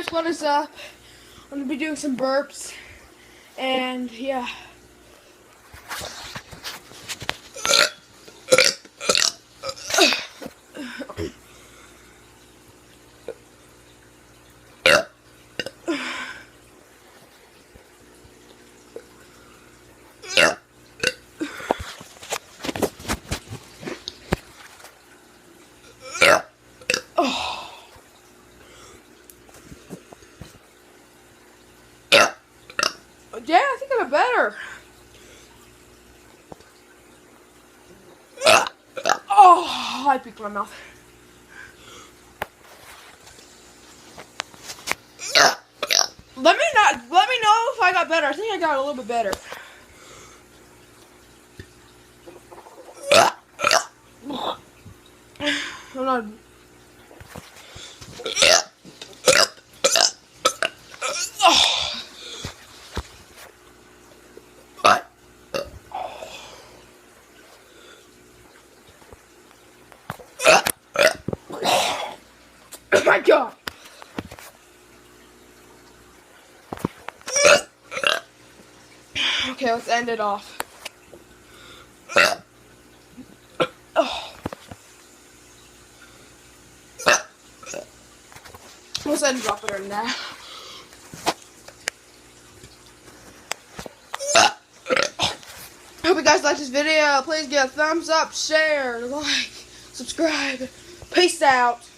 guys, what is up? I'm gonna be doing some burps, and yeah. Yeah, I think I got better. Oh, I peeked my mouth. Let me know if I got better. I think I got a little bit better. I'm not. Oh my god. Okay, let's end it off. Oh. Let's end drop it in now. Hope you guys liked this video. Please give a thumbs up, share, like, subscribe. Peace out.